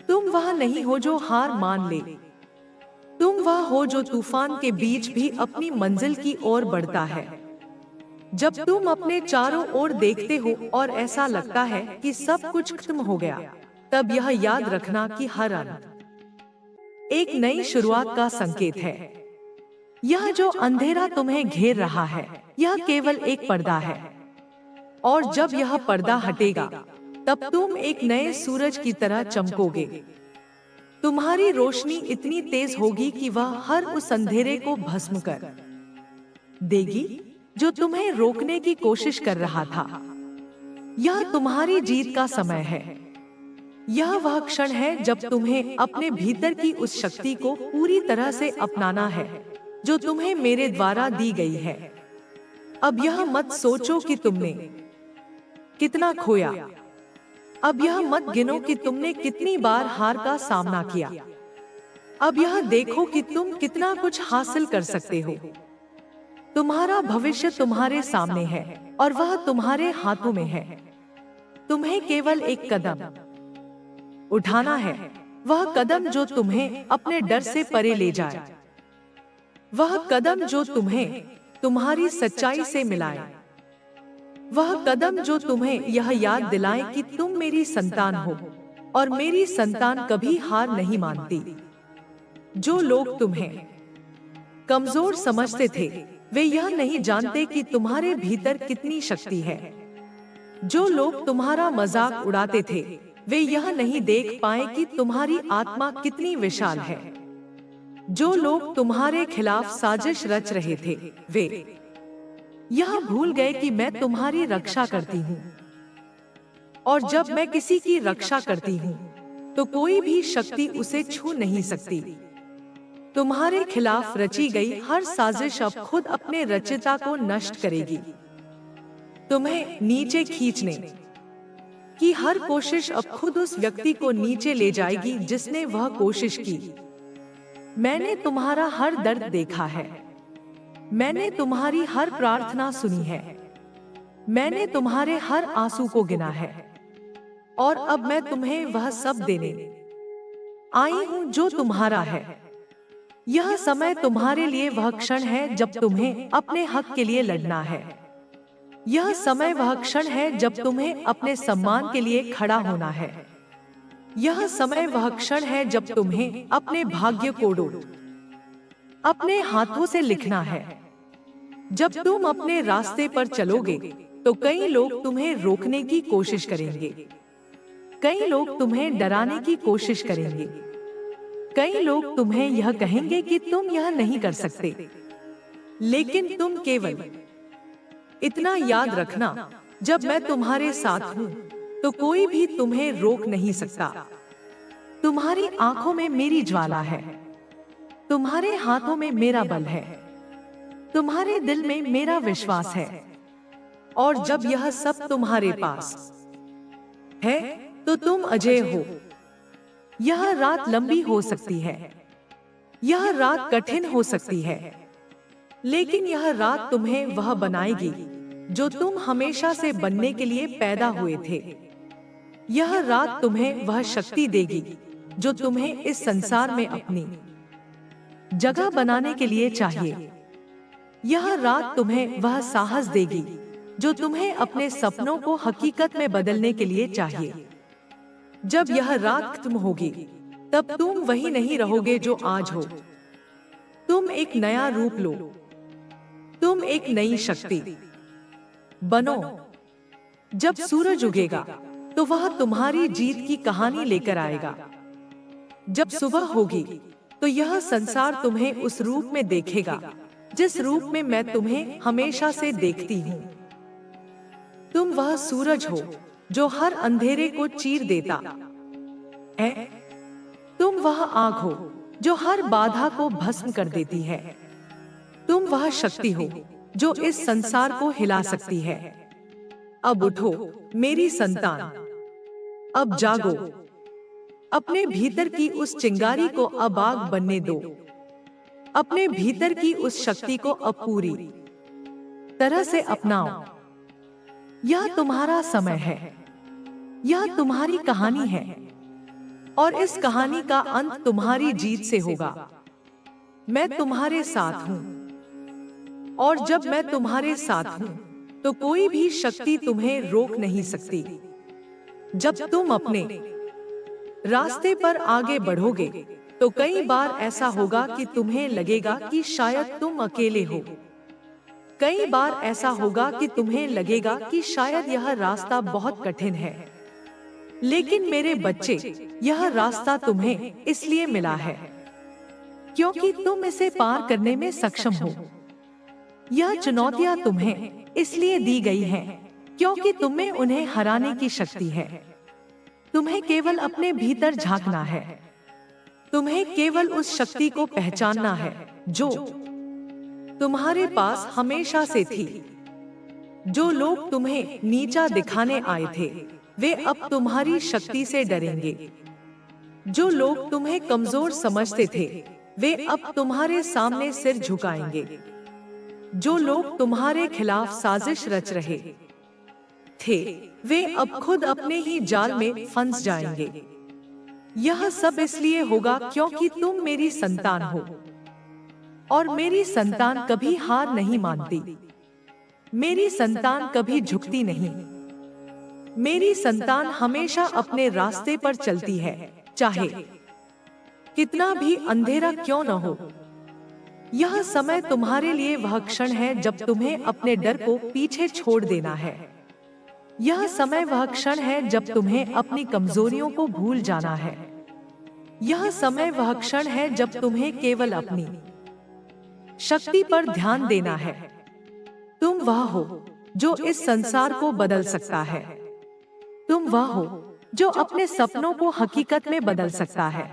तुम वह नहीं हो जो हार मान ले। तुम वह हो जो तूफान के बीच भी अपनी मंजिल की ओर बढ़ता है। जब तुम अपने चारों ओर देखते हो और ऐसा लगता है कि सब कुछ खत्म हो गया, तब यह याद रखना कि हर अंत एक नई शुरुआत का संकेत है। यह जो अंधेरा तुम्हें घेर रहा है, यह केवल एक पर्दा है, और जब यह पर्दा हटेगा, तब तुम एक नए सूरज की तरह चमकोगे। तुम्हारी रोशनी इतनी तेज होगी कि वह हर उस अंधेरे को भस्म कर देगी जो तुम्हें रोकने की कोशिश कर रहा था। यह तुम्हारी जीत का समय है। यह वह क्षण है जब तुम्हें अपने भीतर की उस शक्ति को पूरी तरह से अपनाना है जो तुम्हें मेरे द्वारा दी गई है। अब यह मत सोचो कि तुमने कितना खोया। अब यह मत गिनो कि तुमने कितनी बार हार का सामना किया। अब यह देखो कि तुम कितना कुछ हासिल कर सकते हो। तुम्हारा भविष्य तुम्हारे सामने है और वह तुम्हारे हाथों में है। तुम्हें केवल एक कदम उठाना है, वह कदम जो तुम्हें अपने डर से परे ले जाए, वह कदम जो तुम्हें तुम्हारी सच्चाई से मिलाए, वह कदम जो तुम्हें यह याद दिलाए कि तुम मेरी संतान हो और मेरी संतान कभी हार नहीं मानती। जो लोग तुम्हें कमजोर समझते थे, वे यह नहीं जानते कि तुम्हारे भीतर कितनी शक्ति है। जो लोग तुम्हारा मजाक उड़ाते थे, वे यह नहीं देख पाए कि तुम्हारी आत्मा कितनी विशाल है। जो लोग तुम्हारे खिलाफ साजिश रच रहे थे, वे यह भूल गए कि मैं तुम्हारी रक्षा करती हूँ। और जब मैं किसी की रक्षा करती हूँ, तो कोई भी शक्ति उसे छू नहीं सकती। तुम्हारे खिलाफ रची गई हर साजिश अब खुद अपने रचयिता को नष्ट करेगी। तुम्हें नीचे खींचने की हर कोशिश अब खुद उस व्यक्ति को नीचे ले जाएगी जिसने वह कोशिश की। मैंने तुम्हारा हर दर्द देखा है। मैंने तुम्हारी हर प्रार्थना सुनी है। मैंने तुम्हारे हर आंसू को गिना है। और अब मैं तुम्हें वह सब देने आई हूं जो तुम्हारा है। यह समय तुम्हारे लिए वह क्षण है जब तुम्हें अपने हक के लिए लड़ना है। यह समय वह क्षण है जब तुम्हें अपने सम्मान के लिए खड़ा होना है। यह समय वह क्षण है जब तुम्हें अपने भाग्य को अपने हाथों से लिखना है। जब तुम अपने रास्ते पर चलोगे, तो कई लोग तुम्हें रोकने की कोशिश करेंगे। कई लोग तुम्हें डराने की कोशिश करेंगे। कई लोग तुम्हें यह कहेंगे कि तुम यह नहीं कर सकते। लेकिन तुम केवल इतना याद रखना, जब मैं तुम्हारे साथ हूँ, तो कोई भी तुम्हें रोक नहीं सकता। तुम्हारी आंखों में मेरी ज्वाला है। तुम्हारे हाथों में मेरा बल है। तुम्हारे दिल में मेरा विश्वास है। और जब यह सब तुम्हारे पास है, तो तुम अजय हो। यह रात लंबी हो सकती है। यह रात कठिन हो सकती है। लेकिन यह रात तुम्हें वह बनाएगी जो तुम हमेशा से बनने के लिए पैदा हुए थे। यह रात तुम्हें वह शक्ति देगी जो तुम्हें इस संसार में अपनी जगह बनाने के लिए चाहिए। यह रात तुम्हें वह साहस देगी जो तुम्हें अपने सपनों को हकीकत में बदलने के लिए चाहिए। जब यह रात खत्म होगी, तब तुम वही नहीं रहोगे जो आज हो। तुम एक नया रूप लो। तुम एक नई शक्ति बनो। जब सूरज उगेगा, तो वह तुम्हारी जीत की कहानी लेकर आएगा। जब सुबह होगी, तो यह संसार तुम्हें उस रूप में देखेगा जिस रूप में मैं तुम्हें हमेशा से देखती हूँ। तुम वह सूरज हो जो हर अंधेरे को चीर देता है। तुम वह आग हो जो हर बाधा को भस्म कर देती है। तुम वह शक्ति हो जो इस संसार को हिला सकती है। अब उठो मेरी संतान, अब जागो। अपने भीतर की उस चिंगारी को अब आग बनने दो। अपने भीतर की उस शक्ति को अब पूरी तरह से अपनाओ। यह तुम्हारा समय है। यह तुम्हारी कहानी है। और इस कहानी का अंत तुम्हारी जीत से होगा। मैं तुम्हारे साथ हूँ। और जब मैं तुम्हारे साथ हूँ, तो कोई भी शक्ति तुम्हें रोक नहीं सकती। जब तुम अपने रास्ते पर आगे बढ़ोगे, तो कई बार ऐसा होगा कि तुम्हें लगेगा कि शायद तुम अकेले हो। कई बार ऐसा होगा कि तुम्हें लगेगा कि शायद यह रास्ता बहुत कठिन है। लेकिन मेरे बच्चे, यह रास्ता तुम्हें इसलिए मिला है क्योंकि तुम इसे पार करने में सक्षम हो। यह चुनौतियां तुम्हें इसलिए दी गई हैं क्योंकि तुम्हें उन्हें हराने की शक्ति है। तुम्हें केवल अपने भीतर झांकना है। तुम्हें केवल उस शक्ति को पहचानना है जो तुम्हारे पास हमेशा से थी। जो लोग तुम्हें नीचा दिखाने आए थे, वे अब तुम्हारी शक्ति से डरेंगे। जो लोग तुम्हें कमजोर समझते थे, वे अब तुम्हारे सामने सिर झुकाएंगे। जो लोग तुम्हारे खिलाफ साजिश रच रहे थे, वे अब खुद अपने ही जाल में फंस जाएंगे। यह सब इसलिए होगा क्योंकि तुम मेरी संतान हो। और मेरी संतान कभी हार नहीं मानती। मेरी संतान कभी झुकती नहीं। मेरी संतान हमेशा अपने रास्ते पर चलती है, चाहे कितना भी अंधेरा क्यों न हो। यह समय तुम्हारे लिए वह क्षण है जब तुम्हें अपने डर को पीछे छोड़ देना है। यह समय वह क्षण है जब तुम्हें अपनी कमजोरियों को भूल जाना है। यह समय वह क्षण है जब तुम्हें केवल अपनी शक्ति पर ध्यान देना है। तुम वह हो जो इस संसार को बदल सकता है। तुम वह हो जो अपने सपनों को हकीकत में बदल सकता है।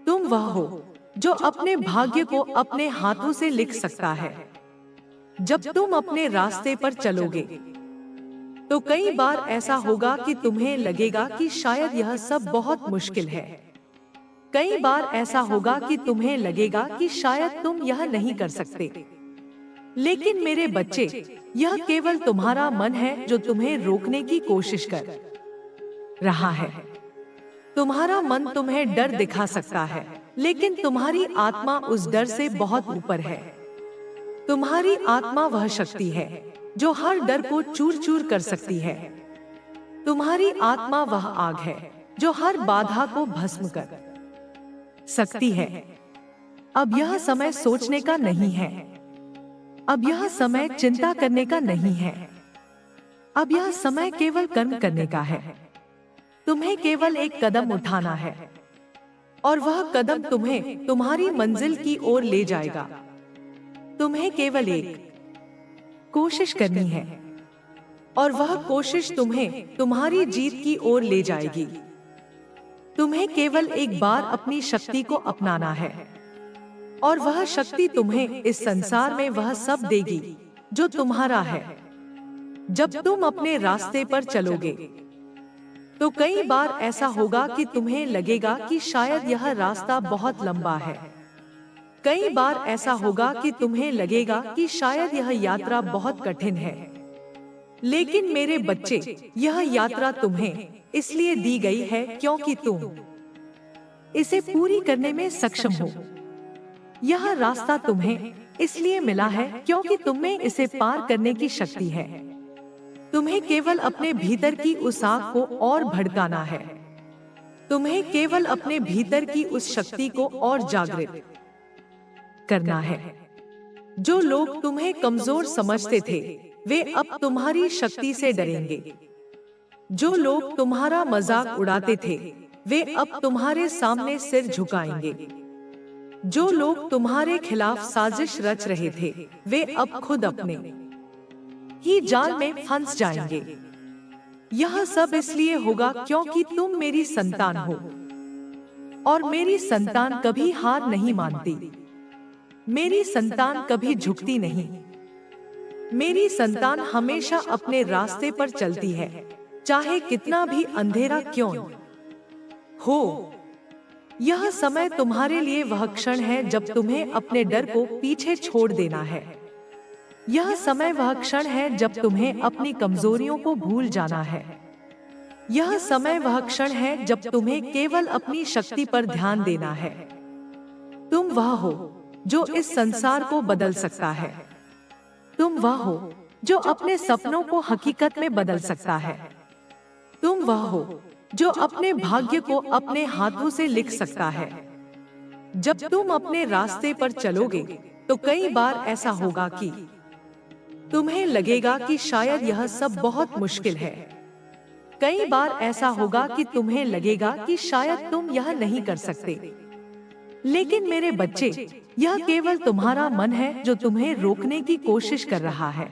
तुम वह हो जो अपने भाग्य को अपने हाथों से लिख सकता है। जब तुम अपने रास्ते पर चलोगे तो कई बार ऐसा होगा कि तुम्हें लगेगा कि शायद यह सब बहुत मुश्किल है। कई बार ऐसा होगा कि तुम्हें लगेगा कि शायद तुम यह नहीं कर सकते। लेकिन मेरे बच्चे, यह केवल तुम्हारा मन है जो तुम्हें रोकने की कोशिश कर रहा है। तुम्हारा मन तुम्हें डर दिखा सकता है, लेकिन तुम्हारी आत्मा उस डर से बहुत ऊपर है। तुम्हारी आत्मा वह शक्ति है जो हर डर को चूर चूर कर सकती है। तुम्हारी आत्मा वह आग है जो हर बाधा को भस्म कर सकती है। अब यह समय सोचने का नहीं है। अब यह समय चिंता करने का नहीं है। अब यह समय केवल कर्म करने का है। तुम्हें केवल एक कदम उठाना है और वह कदम तुम्हें तुम्हारी मंजिल की ओर ले जाएगा। तुम्हें केवल एक कोशिश करनी है और वह कोशिश तुम्हें तुम्हारी जीत की ओर ले जाएगी। तुम्हें केवल एक बार अपनी शक्ति को अपनाना है और वह शक्ति तुम्हें इस संसार में वह सब देगी जो तुम्हारा है। जब तुम अपने रास्ते पर चलोगे तो कई बार ऐसा होगा कि तुम्हें लगेगा कि शायद यह रास्ता बहुत लंबा है। कई बार ऐसा होगा कि तुम्हें लगेगा कि शायद यह यात्रा बहुत कठिन है। लेकिन मेरे बच्चे, यह यात्रा तुम्हें इसलिए दी गई है क्योंकि तुम इसे पूरी करने में सक्षम हो। यह रास्ता तुम्हें इसलिए मिला है क्योंकि तुम्हें इसे पार करने की शक्ति है। तुम्हें केवल अपने भीतर की उस आग को और भड़काना है। तुम्हें केवल अपने भीतर की उस शक्ति को और जागृत करना है। जो लोग तुम्हें कमजोर समझते थे, वे अब तुम्हारी शक्ति से डरेंगे। जो लोग तुम्हारा मजाक उड़ाते थे, वे अब तुम्हारे सामने सिर झुकाएंगे। जो लोग तुम्हारे खिलाफ साजिश रच रहे थे, वे अब खुद अपने ही जाल में फंस जाएंगे। यह सब इसलिए होगा क्योंकि तुम मेरी संतान हो और मेरी संतान कभी हार नहीं मानती। मेरी संतान कभी झुकती नहीं। मेरी संतान हमेशा अपने रास्ते पर चलती है, चाहे कितना भी अंधेरा क्यों हो। यह समय तुम्हारे लिए वह क्षण है जब तुम्हें अपने डर को पीछे छोड़ देना है। यह समय वह क्षण है जब तुम्हें अपनी कमजोरियों को भूल जाना है। यह समय वह क्षण है जब तुम्हें केवल अपनी शक्ति पर ध्यान देना है। तुम वह हो जो इस संसार को बदल सकता है। तुम वह हो जो अपने सपनों को हकीकत में बदल सकता है। तुम वह हो जो अपने भाग्य को अपने हाथों से लिख सकता है। जब तुम अपने रास्ते पर चलोगे तो कई बार ऐसा होगा कि तुम्हें लगेगा कि शायद यह सब बहुत मुश्किल है। कई बार ऐसा होगा कि तुम्हें लगेगा कि शायद तुम यह नहीं कर सकते। लेकिन मेरे बच्चे, यह केवल तुम्हारा मन है जो तुम्हें रोकने की कोशिश कर रहा है।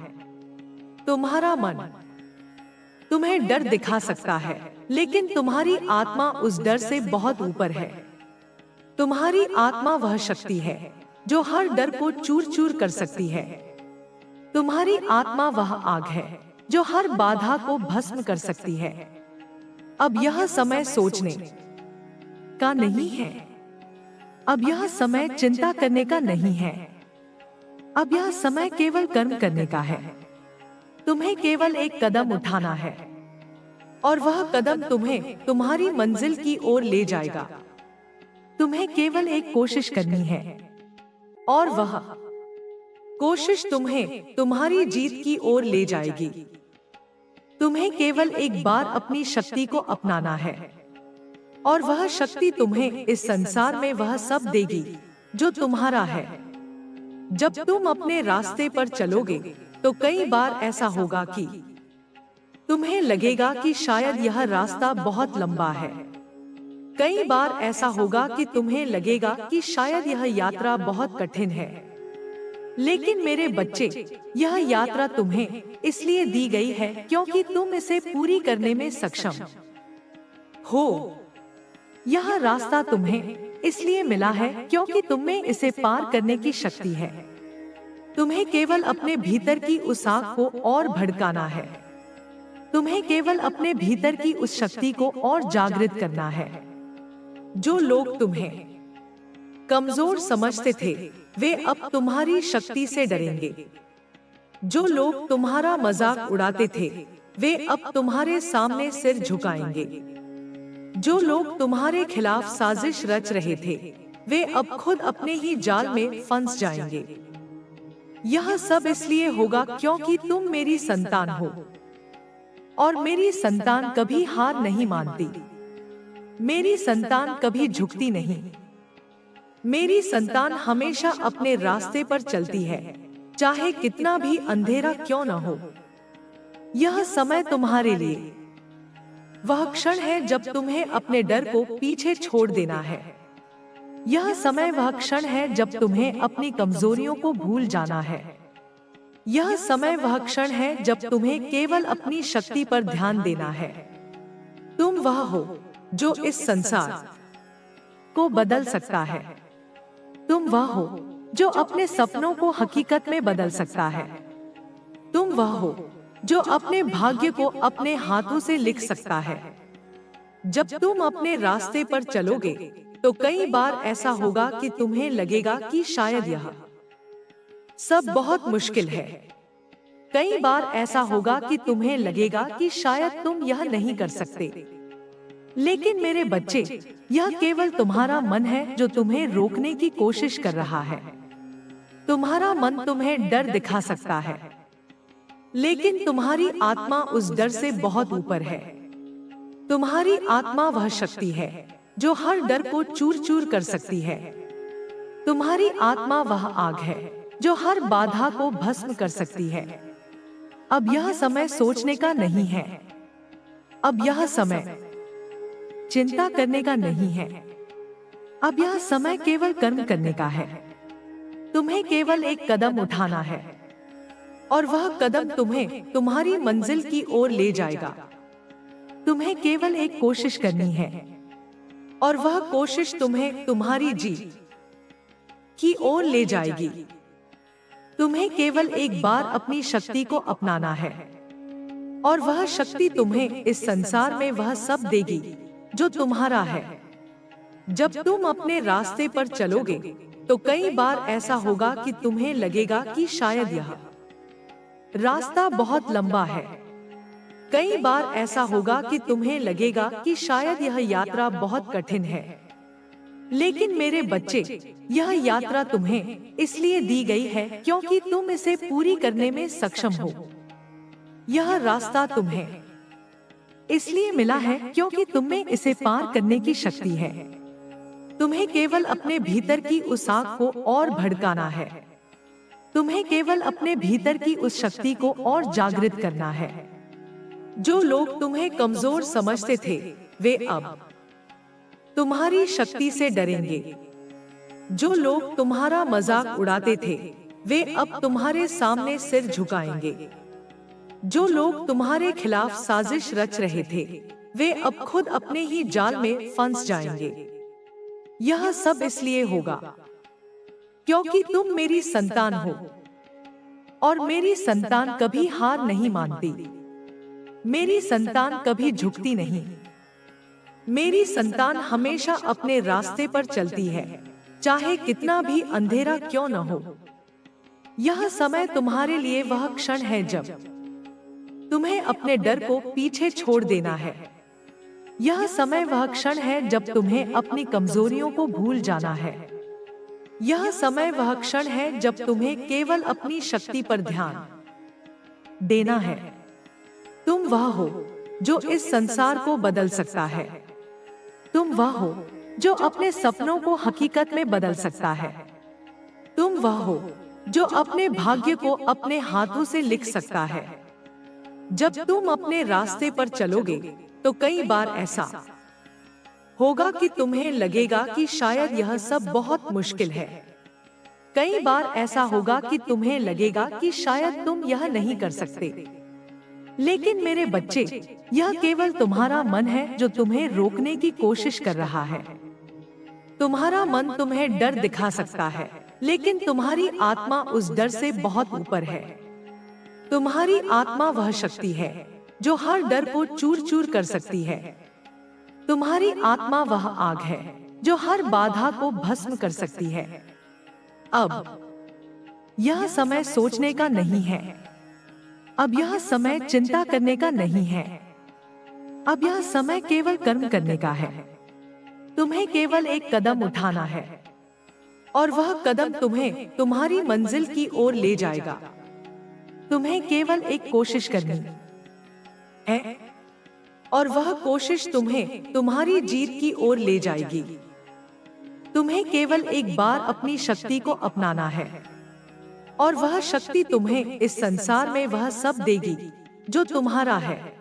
तुम्हारा मन तुम्हें डर दिखा सकता है, लेकिन तुम्हारी आत्मा उस डर से बहुत ऊपर है। तुम्हारी आत्मा वह शक्ति है जो हर डर को चूर चूर कर सकती है। तुम्हारी आत्मा वह आग है जो हर बाधा को भस्म कर सकती है। अब यह समय सोचने का नहीं है। अब यह समय चिंता करने का नहीं है। अब यह समय केवल कर्म करने का है। तुम्हें केवल एक कदम उठाना है और वह कदम तुम्हें तुम्हारी मंजिल की ओर ले जाएगा। तुम्हें केवल एक कोशिश करनी है और वह कोशिश तुम्हें तुम्हारी जीत की ओर ले जाएगी। तुम्हें केवल एक बार अपनी शक्ति को अपनाना है और वह शक्ति तुम्हें इस संसार में वह सब देगी जो तुम्हारा है। जब तुम अपने रास्ते पर चलोगे तो कई बार ऐसा होगा कि तुम्हें लगेगा कि शायद यह रास्ता बहुत लंबा है। कई बार ऐसा होगा कि तुम्हें लगेगा कि शायद यह यात्रा बहुत कठिन है। लेकिन मेरे बच्चे, यह यात्रा तुम्हें इसलिए दी गई है क्योंकि तुम इसे पूरी करने में सक्षम हो। यह रास्ता तुम्हें इसलिए मिला है क्योंकि तुम्हें इसे पार करने की शक्ति है। तुम्हें केवल अपने भीतर की उस आग को और भड़काना है। तुम्हें केवल अपने भीतर की उस शक्ति को और जागृत करना है। जो लोग तुम्हें कमजोर समझते थे, वे अब तुम्हारी शक्ति से डरेंगे। जो लोग तुम्हारा मजाक उड़ाते थे, वे अब तुम्हारे सामने सिर झुकाएंगे। जो लोग तुम्हारे खिलाफ साजिश रच रहे थे, वे अब खुद अपने ही जाल में फंस जाएंगे। यह सब इसलिए होगा क्योंकि तुम मेरी संतान हो, और मेरी संतान कभी हार नहीं मानती। मेरी संतान कभी झुकती नहीं। मेरी संतान हमेशा अपने रास्ते पर चलती है, चाहे कितना भी अंधेरा क्यों न हो। यह समय तुम्हारे लिए वह क्षण है जब तुम्हें अपने डर को पीछे छोड़ देना है। यह समय वह क्षण है जब तुम्हें अपनी कमजोरियों को भूल जाना है। यह समय वह क्षण है जब तुम्हें केवल अपनी शक्ति पर ध्यान देना है। तुम वह हो जो इस संसार को बदल सकता है। तुम वह हो जो अपने सपनों को हकीकत में बदल सकता है। तुम वह हो जो अपने भाग्य को अपने हाथों से लिख सकता है। जब तुम अपने रास्ते पर चलोगे तो कई बार ऐसा होगा कि तुम्हें लगेगा कि शायद यह सब बहुत मुश्किल है। कई बार ऐसा होगा कि तुम्हें लगेगा कि शायद तुम यह नहीं कर सकते। लेकिन मेरे बच्चे, यह केवल तुम्हारा मन है जो तुम्हें रोकने की कोशिश कर रहा है। तुम्हारा मन तुम्हें डर दिखा सकता है, लेकिन तुम्हारी आत्मा उस डर से बहुत ऊपर है। तुम्हारी आत्मा वह शक्ति है जो हर डर को चूर चूर कर सकती है। तुम्हारी आत्मा वह आग है जो हर बाधा को भस्म कर सकती है। अब यह समय सोचने का नहीं है। अब यह समय चिंता करने का नहीं है। अब यह समय केवल कर्म करने का है। तुम्हें केवल एक कदम उठाना है, और वह कदम तुम्हें तुम्हारी मंजिल की ओर ले जाएगा। तुम्हें केवल एक कोशिश करनी है, और वह कोशिश तुम्हें तुम्हारी जीत की ओर ले जाएगी। तुम्हें केवल एक बार अपनी शक्ति को अपनाना है, और वह शक्ति तुम्हें इस संसार में वह सब देगी जो तुम्हारा है। जब तुम अपने रास्ते पर चलोगे तो कई बार ऐसा होगा कि तुम्हें लगेगा कि शायद यह रास्ता बहुत लंबा है। कई बार ऐसा होगा कि तुम्हें लगेगा कि शायद यह यात्रा बहुत कठिन है। लेकिन मेरे बच्चे, यह यात्रा तुम्हें इसलिए दी गई है क्योंकि तुम इसे पूरी करने में सक्षम हो। यह रास्ता तुम्हें इसलिए मिला है क्योंकि तुम्हें इसे पार करने की शक्ति है। तुम्हें केवल अपने भीतर की उस आग को और भड़काना है। तुम्हें केवल अपने भीतर की उस शक्ति को और जागृत करना है। जो लोग तुम्हें कमजोर समझते थे, वे अब तुम्हारी शक्ति से डरेंगे। जो लोग तुम्हारा मजाक उड़ाते थे, वे अब तुम्हारे सामने सिर झुकाएंगे। जो लोग तुम्हारे खिलाफ साजिश रच रहे थे, वे अब खुद अपने ही जाल में फंस जाएंगे। यह सब इसलिए होगा क्योंकि तुम मेरी संतान हो, और मेरी संतान कभी हार नहीं मानती। मेरी संतान कभी झुकती नहीं। मेरी संतान हमेशा अपने रास्ते पर चलती है, चाहे कितना भी अंधेरा क्यों न हो। यह समय तुम्हारे लिए वह क्षण है जब तुम्हें अपने डर को पीछे छोड़ देना है। यह समय वह क्षण है जब तुम्हें अपनी कमजोरियों को भूल जाना है। यह समय वह क्षण है जब तुम्हें केवल अपनी शक्ति पर ध्यान देना है। तुम वह हो जो इस संसार को बदल सकता है। तुम वह हो जो अपने सपनों को हकीकत में बदल सकता है। तुम वह हो जो अपने भाग्य को अपने हाथों से लिख सकता है। जब तुम अपने रास्ते पर चलोगे तो कई बार ऐसा होगा कि तुम्हें लगेगा कि शायद यह सब बहुत मुश्किल है। कई बार ऐसा होगा कि तुम्हें लगेगा कि शायद तुम यह नहीं कर सकते। लेकिन मेरे बच्चे, यह केवल तुम्हारा मन है जो तुम्हें रोकने की कोशिश कर रहा है। तुम्हारा मन तुम्हें डर दिखा सकता है, लेकिन तुम्हारी आत्मा उस डर से बहुत ऊपर है। तुम्हारी आत्मा वह शक्ति है जो हर डर को चूर चूर कर सकती है। तुम्हारी आत्मा वह आग है जो हर बाधा को भस्म कर सकती है। अब यह समय सोचने का नहीं है। अब यह समय चिंता करने का नहीं है। अब यह समय केवल कर्म करने का है। तुम्हें केवल एक कदम उठाना है और वह कदम तुम्हें तुम्हारी मंजिल की ओर ले जाएगा। तुम्हें केवल एक कोशिश करनी है और वह कोशिश तुम्हें तुम्हारी जीत की ओर ले जाएगी। तुम्हें केवल एक बार अपनी शक्ति को अपनाना है और वह शक्ति तुम्हें इस संसार में वह सब देगी जो तुम्हारा है।